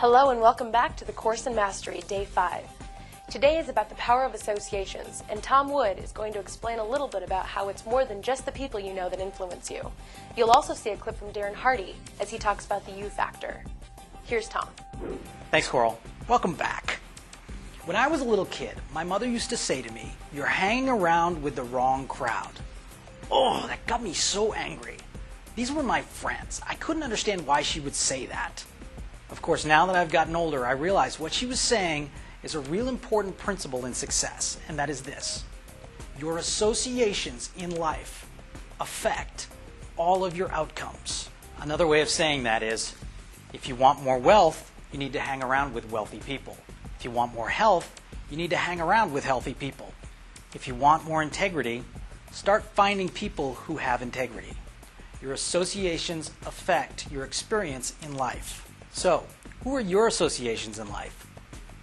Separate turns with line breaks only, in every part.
Hello and welcome back to the Course in Mastery, Day 5. Today is about the power of associations, and Tom Wood is going to explain a little bit about how it's more than just the people you know that influence you. You'll also see a clip from Darren Hardy as he talks about the you factor. Here's Tom.
Thanks, Coral. Welcome back. When I was a little kid, my mother used to say to me, "You're hanging around with the wrong crowd." Oh, that got me so angry. These were my friends. I couldn't understand why she would say that. Of course, now that I've gotten older, I realize what she was saying is a real important principle in success, and that is this. Your associations in life affect all of your outcomes. Another way of saying that is, if you want more wealth, you need to hang around with wealthy people. If you want more health, you need to hang around with healthy people. If you want more integrity, start finding people who have integrity. Your associations affect your experience in life. So, who are your associations in life?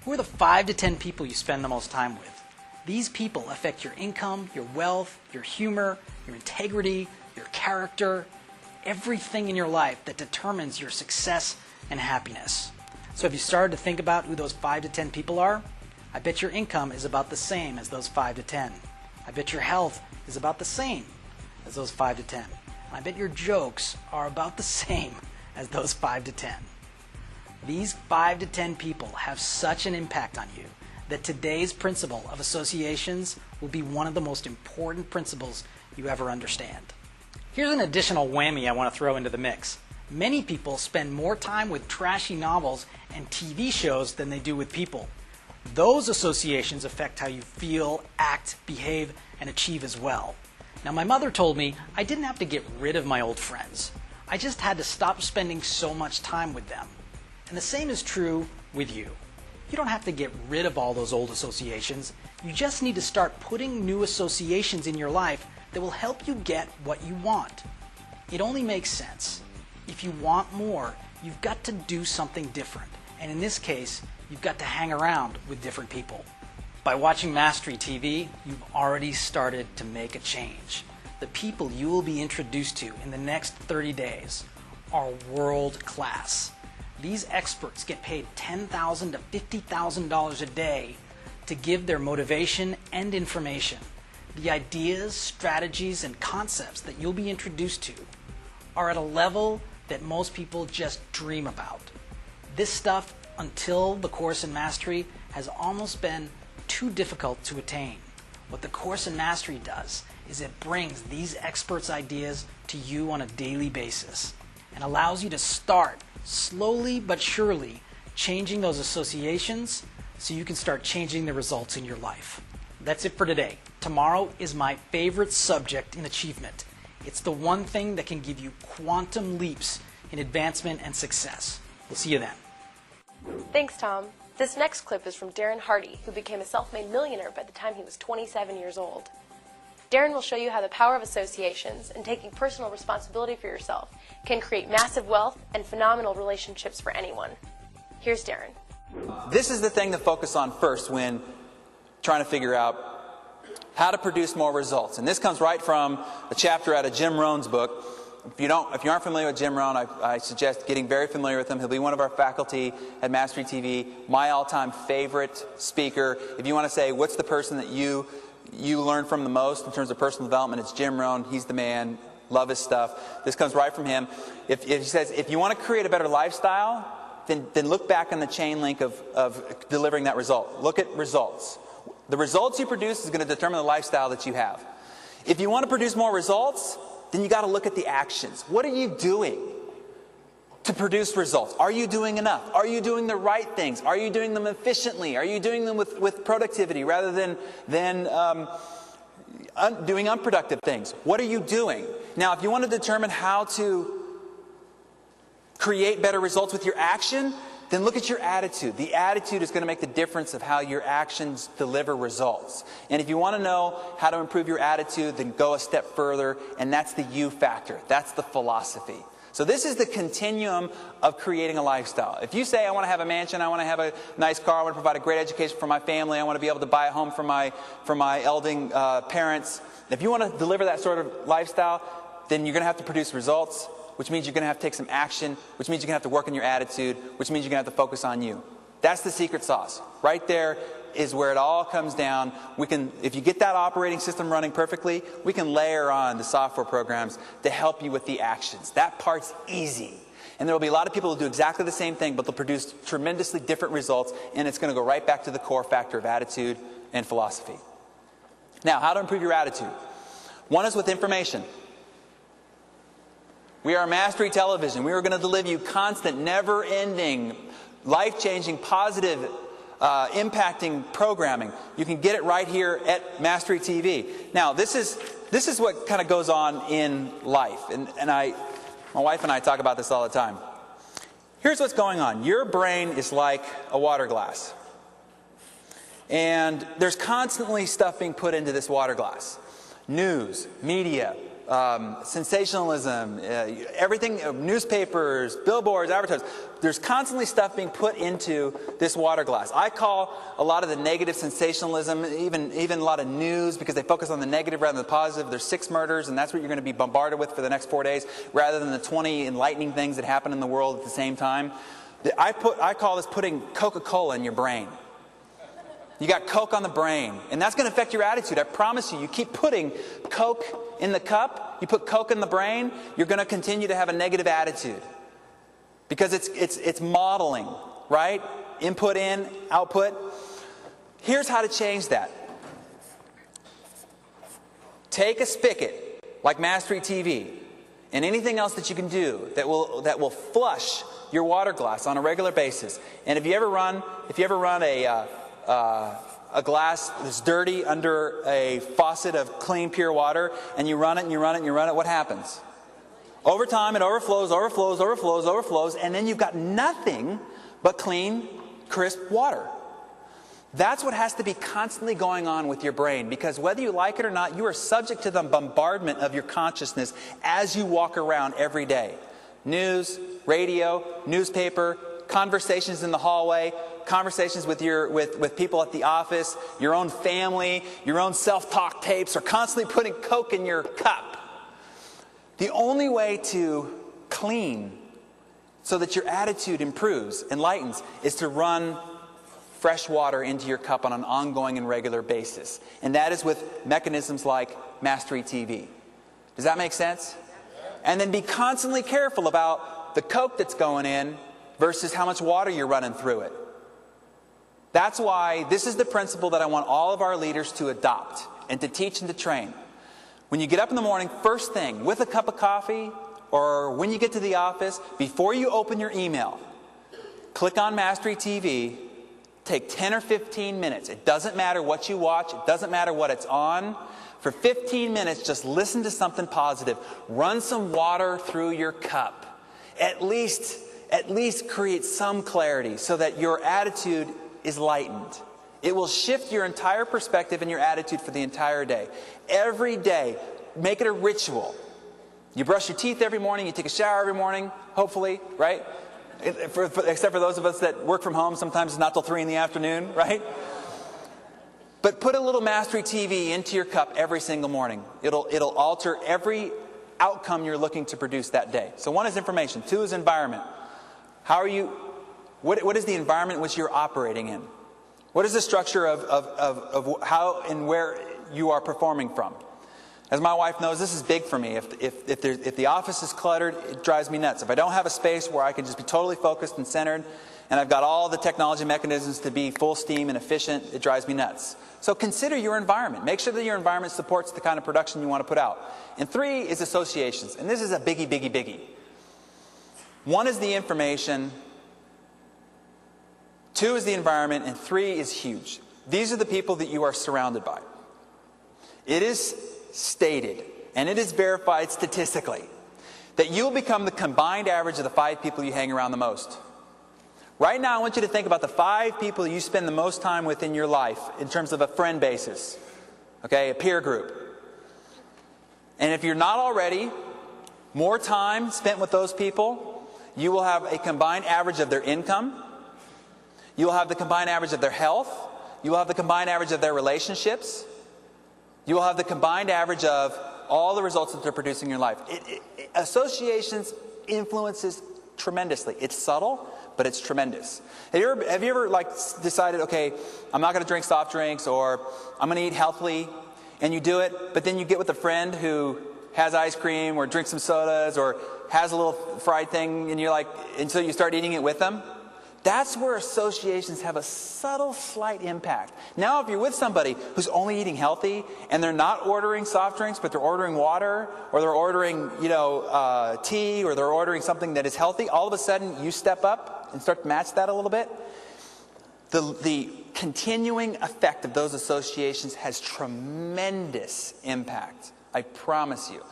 Who are the 5 to 10 people you spend the most time with? These people affect your income, your wealth, your humor, your integrity, your character, everything in your life that determines your success and happiness. So have you started to think about who those 5 to 10 people are? I bet your income is about the same as those 5 to 10. I bet your health is about the same as those 5 to 10. I bet your jokes are about the same as those 5 to 10. These 5 to 10 people have such an impact on you that today's principle of associations will be one of the most important principles you ever understand. Here's an additional whammy I want to throw into the mix. Many people spend more time with trashy novels and TV shows than they do with people. Those associations affect how you feel, act, behave, and achieve as well. Now, my mother told me I didn't have to get rid of my old friends. I just had to stop spending so much time with them. And the same is true with you. You don't have to get rid of all those old associations. You just need to start putting new associations in your life that will help you get what you want. It only makes sense. If you want more, you've got to do something different. And in this case, you've got to hang around with different people. By watching Mastery TV, you've already started to make a change. The people you will be introduced to in the next 30 days are world class. These experts get paid $10,000 to $50,000 a day to give their motivation and information. The ideas, strategies, and concepts that you'll be introduced to are at a level that most people just dream about. This stuff, until the Course in Mastery, has almost been too difficult to attain. What the Course in Mastery does is it brings these experts' ideas to you on a daily basis and allows you to start slowly but surely changing those associations so you can start changing the results in your life. That's it for today. Tomorrow is my favorite subject in achievement. It's the one thing that can give you quantum leaps in advancement and success. We'll see you then.
Thanks, Tom. This next clip is from Darren Hardy, who became a self-made millionaire by the time he was 27 years old. Darren will show you how the power of associations and taking personal responsibility for yourself can create massive wealth and phenomenal relationships for anyone. Here's Darren.
This is the thing to focus on first when trying to figure out how to produce more results. And this comes right from a chapter out of Jim Rohn's book. If you aren't familiar with Jim Rohn, I suggest getting very familiar with him. He'll be one of our faculty at Mastery TV, my all-time favorite speaker. If you want to say, what's the person that you learn from the most in terms of personal development, it's Jim Rohn. He's the man. Love his stuff. This comes right from him. If he says, if you want to create a better lifestyle, then look back on the chain link of delivering that result. Look at results. The results you produce is going to determine the lifestyle that you have. If you want to produce more results, then you got to look at the actions. What are you doing to produce results? Are you doing enough? Are you doing the right things? Are you doing them efficiently? Are you doing them with productivity rather than doing unproductive things? What are you doing? Now, if you want to determine how to create better results with your action, then look at your attitude. The attitude is going to make the difference of how your actions deliver results. And if you want to know how to improve your attitude, then go a step further, and that's the you factor. That's the philosophy. So this is the continuum of creating a lifestyle. If you say, I want to have a mansion, I want to have a nice car, I want to provide a great education for my family, I want to be able to buy a home for my elderly parents. If you want to deliver that sort of lifestyle, then you're going to have to produce results. which means you're going to have to take some action, which means you're going to have to work on your attitude, which means you're going to have to focus on you. That's the secret sauce. Right there is where it all comes down. If you get that operating system running perfectly, we can layer on the software programs to help you with the actions. That part's easy. And there will be a lot of people who do exactly the same thing, but they'll produce tremendously different results, and it's going to go right back to the core factor of attitude and philosophy. Now, how to improve your attitude? One is with information. We are Mastery Television. We are going to deliver you constant, never-ending, life-changing, positive, impacting programming. You can get it right here at Mastery TV. Now, this is what kind of goes on in life, and my wife and I talk about this all the time. Here's what's going on. Your brain is like a water glass. And there's constantly stuff being put into this water glass. News, media, sensationalism, everything, newspapers, billboards, advertisements. There's constantly stuff being put into this water glass. I call a lot of the negative sensationalism, even a lot of news, because they focus on the negative rather than the positive. There's 6 murders, and that's what you're going to be bombarded with for the next 4 days, rather than the 20 enlightening things that happen in the world at the same time. I call this putting Coca-Cola in your brain. You got Coke on the brain, and that's going to affect your attitude. I promise you. You keep putting Coke in the cup, you put Coke in the brain, you're going to continue to have a negative attitude. Because it's modeling, right? Input in, output. Here's how to change that. Take a spigot, like Mastery TV, and anything else that you can do that will flush your water glass on a regular basis. And if you ever run a glass that's dirty under a faucet of clean, pure water, and you run it and you run it and you run it, what happens? Over time, it overflows, and then you've got nothing but clean, crisp water. That's what has to be constantly going on with your brain, because whether you like it or not, you are subject to the bombardment of your consciousness as you walk around every day. News, radio, newspaper, conversations in the hallway, conversations with people at the office, your own family, your own self-talk tapes are constantly putting Coke in your cup. The only way to clean so that your attitude improves, enlightens, is to run fresh water into your cup on an ongoing and regular basis. And that is with mechanisms like Mastery TV. Does that make sense? And then be constantly careful about the Coke that's going in versus how much water you're running through it. That's why this is the principle that I want all of our leaders to adopt and to teach and to train. When you get up in the morning, first thing, with a cup of coffee, or when you get to the office, before you open your email, click on Mastery TV, take 10 or 15 minutes. It doesn't matter what you watch, it doesn't matter what it's on. For 15 minutes, just listen to something positive. Run some water through your cup. At least create some clarity so that your attitude is lightened. It will shift your entire perspective and your attitude for the entire day. Every day, make it a ritual. You brush your teeth every morning, you take a shower every morning, hopefully, right? Except for those of us that work from home, sometimes it's not till 3 in the afternoon, right? But put a little Mastery TV into your cup every single morning. It'll alter every outcome you're looking to produce that day. So 1 is information. 2 is environment. What is the environment in which you're operating in? What is the structure of how and where you are performing from? As my wife knows, this is big for me. If the office is cluttered, it drives me nuts. If I don't have a space where I can just be totally focused and centered, and I've got all the technology mechanisms to be full steam and efficient, it drives me nuts. So consider your environment. Make sure that your environment supports the kind of production you want to put out. And 3 is associations. And this is a biggie, biggie, biggie. 1 is the information. 2 is the environment, and 3 is huge. These are the people that you are surrounded by. It is stated, and it is verified statistically, that you will become the combined average of the 5 people you hang around the most. Right now, I want you to think about the 5 people you spend the most time with in your life in terms of a friend basis, okay, a peer group. And if you're not already, more time spent with those people, you will have a combined average of their income. You will have the combined average of their health. You will have the combined average of their relationships. You will have the combined average of all the results that they're producing in your life. Associations influences tremendously. It's subtle, but it's tremendous. Have you ever like decided, okay, I'm not going to drink soft drinks, or I'm going to eat healthily, and you do it, but then you get with a friend who has ice cream or drinks some sodas or has a little fried thing, and you're like, until you start eating it with them? That's where associations have a subtle, slight impact. Now, if you're with somebody who's only eating healthy and they're not ordering soft drinks, but they're ordering water, or they're ordering, tea, or they're ordering something that is healthy, all of a sudden you step up and start to match that a little bit. The continuing effect of those associations has tremendous impact. I promise you.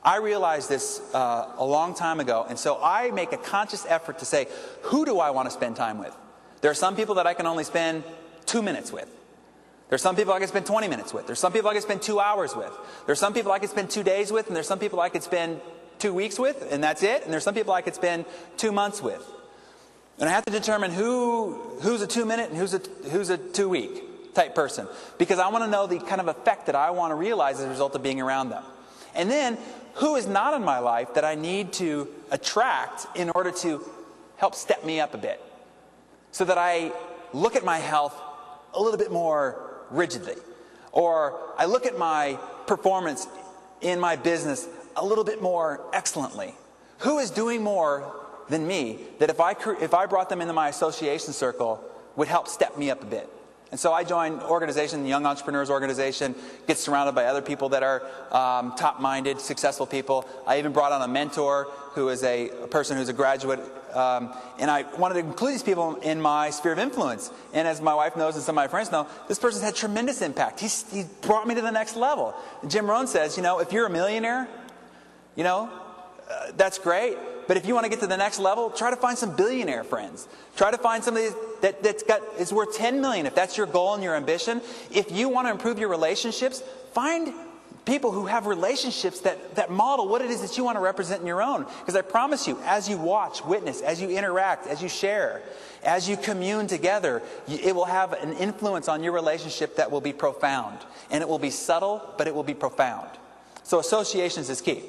I realized this a long time ago, and so I make a conscious effort to say, who do I want to spend time with? There are some people that I can only spend 2 minutes with. There's some people I can spend 20 minutes with. There's some people I can spend 2 hours with. There's some people I can spend 2 days with, and there's some people I could spend 2 weeks with, and that's it. And there's some people I could spend 2 months with. And I have to determine who's a 2 minute and who's a 2 week type person, because I want to know the kind of effect that I want to realize as a result of being around them. And then, who is not in my life that I need to attract in order to help step me up a bit, so that I look at my health a little bit more rigidly, or I look at my performance in my business a little bit more excellently. Who is doing more than me that if I brought them into my association circle would help step me up a bit? And so I joined the Young Entrepreneurs Organization, get surrounded by other people that are top-minded, successful people. I even brought on a mentor who is a person who's a graduate. And I wanted to include these people in my sphere of influence. And as my wife knows and some of my friends know, this person's had tremendous impact. He brought me to the next level. Jim Rohn says, if you're a millionaire, that's great. But if you want to get to the next level, try to find some billionaire friends. Try to find somebody that's worth 10 million if that's your goal and your ambition. If you want to improve your relationships, find people who have relationships that model what it is that you want to represent in your own. Because I promise you, as you watch, witness, as you interact, as you share, as you commune together, it will have an influence on your relationship that will be profound. And it will be subtle, but it will be profound. So associations is key.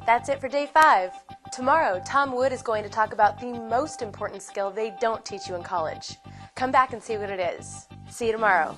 That's it for day 5. Tomorrow, Tom Wood is going to talk about the most important skill they don't teach you in college. Come back and see what it is. See you tomorrow.